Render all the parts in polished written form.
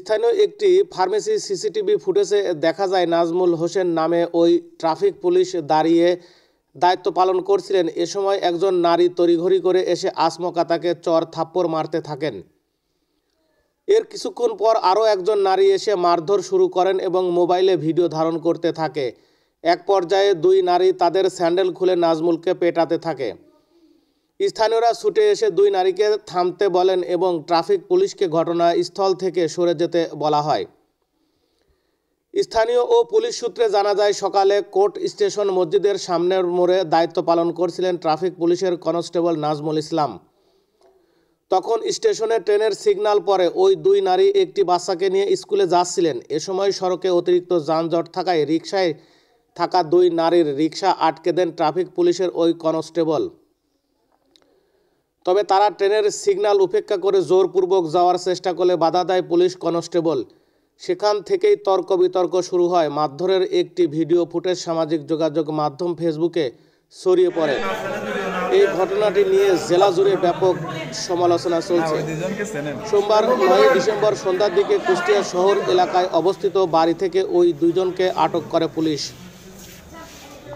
স্থানীয় একটি pharmacy CCTV ফুটেজে দেখা যায় নাজমুল হোসেন নামে ওই ট্রাফিক পুলিশ দাঁড়িয়ে দায়িত্ব পালন করছিলেন। এ সময় একজন নারী তড়িঘড়ি করে এসে আসমকা তাকে চর থাপ্পড় মারতে থাকেন। এর কিছুক্ষণ পর আরও একজন নারী এসে মারধর শুরু করেন এবং মোবাইলে ভিডিও ধারণ করতে থাকে। এক পর্যায়ে দুই নারী তাদের স্যান্ডেল খুলে নাজমুলকে পেটাতে থাকে। স্থানীয়রা ছুটে এসে দুই নারীকে থামতে বলেন এবং ট্রাফিক পুলিশকে ঘটনাস্থল থেকে সরে যেতে বলা হয়। স্থানীয় ও পুলিশ সূত্রে জানা যায়, সকালে কোর্ট স্টেশন মসজিদের সামনের মোড়ে দায়িত্ব পালন করছিলেন ট্রাফিক পুলিশের কনস্টেবল নাজমুল ইসলাম। তখন স্টেশনে ট্রেনের সিগন্যাল পরে ওই দুই নারী একটি বাচ্চাকে নিয়ে স্কুলে যাচ্ছিলেন। এ সময় সড়কে অতিরিক্ত যানজট থাকায় রিকশায় থাকা দুই নারীর রিকশা আটকে দেন ট্রাফিক পুলিশের ওই কনস্টেবল। তবে তারা ট্রেনের সিগন্যাল উপেক্ষা করে জোরপূর্বক যাওয়ার চেষ্টা করলে বাধা দেয় পুলিশ কনস্টেবল। সেখান থেকেই তর্ক বিতর্ক শুরু হয়। মারধরের একটি ভিডিও ফুটেজ সামাজিক যোগাযোগ মাধ্যম ফেসবুকে ছড়িয়ে পড়ে। এই ঘটনাটি নিয়ে জেলা জুড়ে ব্যাপক সমালোচনা চলছে। সোমবার 9 ডিসেম্বর সন্ধ্যার দিকে কুষ্টিয়া শহর এলাকায় অবস্থিত বাড়ি থেকে ওই দুইজনকে আটক করে পুলিশ।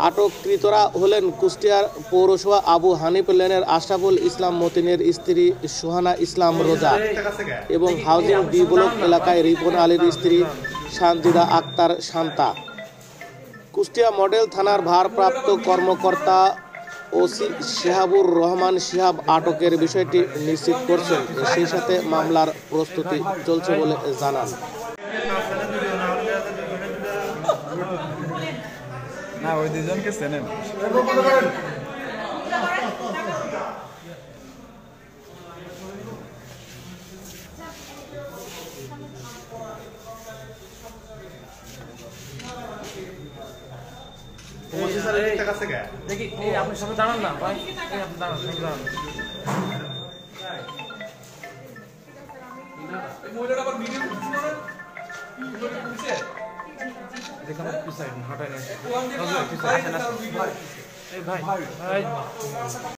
আটককৃতরা হলেন কুষ্টিয়ার পৌরসভা আবু হানিফ লেনের আশরাফুল ইসলাম মতিনের স্ত্রী সুহানা ইসলাম রোজা এবং হাউজিং ডি ব্লক এলাকায় রিপন আলীর স্ত্রী সানজিদা আক্তার শান্তা। কুষ্টিয়া মডেল থানার ভারপ্রাপ্ত কর্মকর্তা ওসি শিহাবুর রহমান শিহাব আটকের বিষয়টি নিশ্চিত করছেন। সেই সাথে মামলার প্রস্তুতি চলছে বলে জানান। না, ওই দুজনকে চেনেন? দেখি আপনি সামনে দাঁড়ান না ভাই, আপনি দাঁড়ান ভাই ভাই।